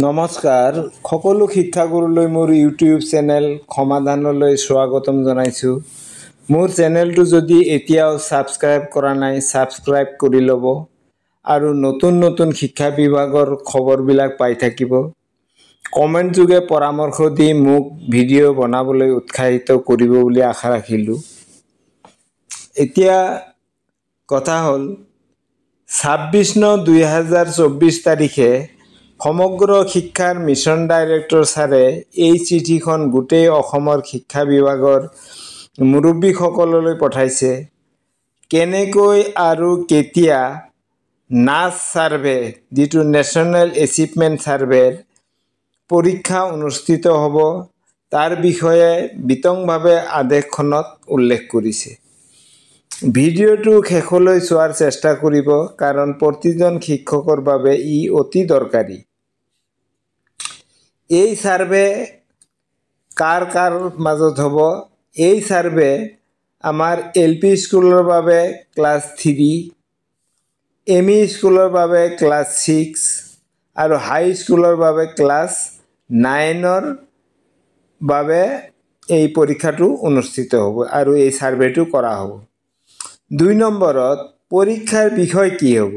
নমস্কাৰ সকলো শিক্ষাগুৰুলৈ মোৰ ইউটিউব চেনেল সমাধানলৈ স্বাগতম জনাইছো। মোৰ চেনেলটো যদি এতিয়াও সাবস্ক্ৰাইব কৰা নাই সাবস্ক্ৰাইব কৰি ল'ব আৰু নতুন নতুন শিক্ষা বিভাগৰ খবৰবিলাক পাই থাকিব। কমেন্ট যোগে পৰামৰ্শ দি মোক ভিডিঅ' বনাবলৈ উৎসাহিত কৰিব বুলি আশা ৰাখিলোঁ। এতিয়া কথা হ'ল 26/9/2024 তাৰিখে সমগ্ৰ শিক্ষাৰ মিছন ডাইৰেক্টৰ ছাৰে এই চিঠিখন গোটেই অসমৰ শিক্ষা বিভাগৰ মুৰব্বীসকললৈ পঠাইছে। কেনেকৈ আৰু কেতিয়া নাচ সাৰ্ভে যিটো নেশ্যনেল এচিভমেণ্ট সাৰ্ভেৰ পৰীক্ষা অনুষ্ঠিত হ'ব তাৰ বিষয়ে বিতংভাৱে আদেশখনত উল্লেখ কৰিছে। ভিডিঅ'টো শেষলৈ চোৱাৰ চেষ্টা কৰিব কাৰণ প্ৰতিজন শিক্ষকৰ বাবে ই অতি দৰকাৰী। এই সাৰ্ভে কাৰ মাজত হ'ব? এই সাৰ্ভে আমাৰ LP স্কুলৰ বাবে ক্লাছ 3, ME স্কুলৰ বাবে ক্লাছ 6 আৰু হাই স্কুলৰ বাবে ক্লাছ 9ৰ বাবে এই পৰীক্ষাটো অনুষ্ঠিত হ'ব আৰু এই সাৰ্ভেটো কৰা হ'ব। 2 নম্বৰত পৰীক্ষাৰ বিষয় কি হ'ব?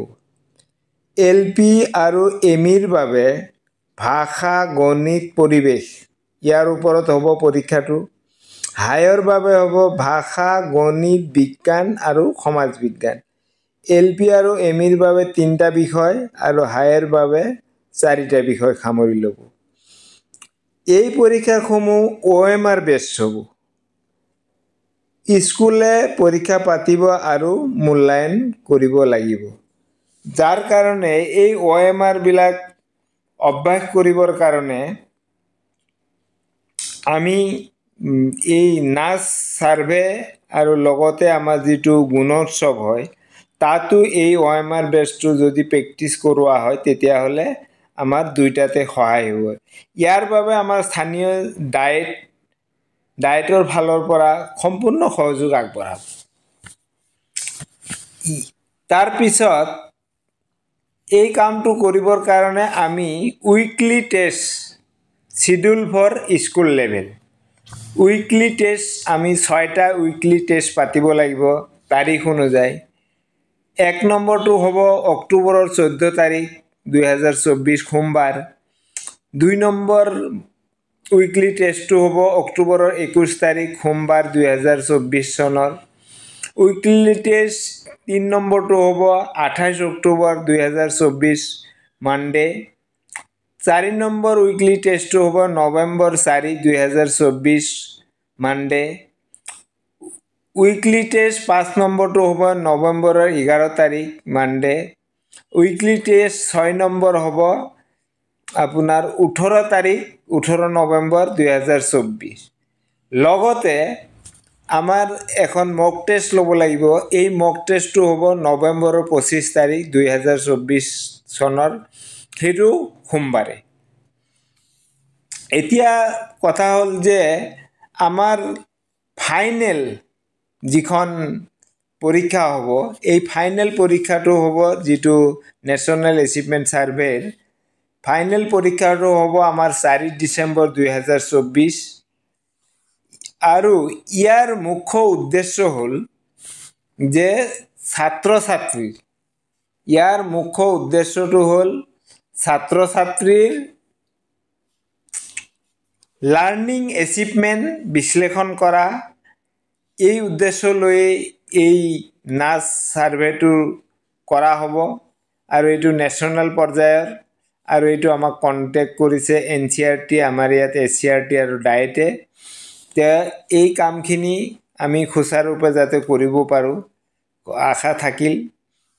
LP আৰু MEৰ বাবে ভাষা, গণিত, পৰিৱেশ ইয়াৰ ওপৰত হ'ব পৰীক্ষাটো। হাইৰ বাবে হ'ব ভাষা, গণিত, বিজ্ঞান আৰু সমাজ বিজ্ঞান। LP আৰু MEৰ বাবে 3টা বিষয় আৰু হাইৰ বাবে 4টা বিষয় সামৰি ল'ব। এই পৰীক্ষাসমূহ OMR বেছড হ'ব। স্কুলে পৰীক্ষা পাতিব আৰু মূল্যায়ন কৰিব লাগিব। যাৰ কাৰণে এই OMR বিলাক অভ্যাস কৰিবৰ কাৰণে আমি এই নাচ সাৰ্ভে আৰু লগতে আমাৰ যিটো গুণোৎসৱ হয় তাতো এই OMR বেছটো যদি প্ৰেক্টিছ কৰোৱা হয় তেতিয়াহ'লে আমাৰ দুইটাতে সহায় হ'ব। ইয়াৰ বাবে আমাৰ স্থানীয় ডায়েটৰ ফালৰ পৰা সম্পূৰ্ণ সহযোগ আগবঢ়াব। তাৰ পিছত এই কামটো কৰিবৰ কাৰণে আমি weekly test schedule for school level weekly test আমি 6টা উইকলি টেষ্ট পাতিব লাগিব তাৰিখ অনুযায়ী। 1 নম্বৰটো হ'ব অক্টোবৰৰ 14 তাৰিখ 2024 সোমবাৰ। 2 নম্বৰ উইকলি টেষ্টটো হ'ব অক্টোবৰৰ 21 তাৰিখ সোমবাৰ 2024 চনৰ। উইকলি টেষ্ট 3 নম্বৰটো হ'ব 28 অক্টোবৰ 2024 মানডে। 4 নম্বৰ উইকলি টেষ্টটো হ'ব নৱেম্বৰ 4, 2024 মানডে। উইকলি টেষ্ট 5 নম্বৰটো হ'ব নৱেম্বৰৰ 11 তাৰিখ মানডে। উইকলি টেষ্ট 6 নম্বৰ হ'ব আপোনাৰ 18 তাৰিখ 18 নৱেম্বৰ 2024। লগতে আমাৰ এখন মক টেষ্ট ল'ব লাগিব। এই মক টেষ্টটো হ'ব নৱেম্বৰৰ 25 তাৰিখ 2024 চনৰ, সেইটো সোমবাৰে। এতিয়া কথা হ'ল যে আমাৰ ফাইনেল যিখন পৰীক্ষা হ'ব এই ফাইনেল পৰীক্ষাটো হ'ব যিটো নেশ্যনেল এচিভমেণ্ট সাৰ্ভেৰ ফাইনেল পৰীক্ষাটো হ'ব আমাৰ 4 ডিচেম্বৰ 2024 আৰু ইয়াৰ মুখ্য উদ্দেশ্য হ'ল যে ইয়াৰ মুখ্য উদ্দেশ্যটো হ'ল ছাত্ৰ-ছাত্ৰীৰ লাৰ্নিং এচিভমেণ্ট বিশ্লেষণ কৰা। এই উদ্দেশ্য লৈ এই নাচ সাৰ্ভেটো কৰা হ'ব আৰু এইটো নেশ্যনেল পৰ্যায়ৰ আৰু এইটো আমাক কণ্টেক্ট কৰিছে NCERT, আমাৰ ইয়াত SCERT আৰু ডায়েটে। এই কামখিনি আমি সুচাৰুৰূপে যাতে কৰিব পাৰোঁ আশা থাকিল।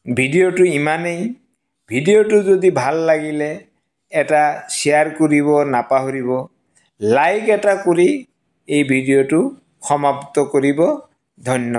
ভিডিঅ'টো ইমানেই। ভিডিঅ'টো যদি ভাল লাগিলে এটা শ্বেয়াৰ কৰিব নাপাহৰিব। লাইক এটা কৰি এই ভিডিঅ'টো সমাপ্ত কৰিব। ধন্যবাদ।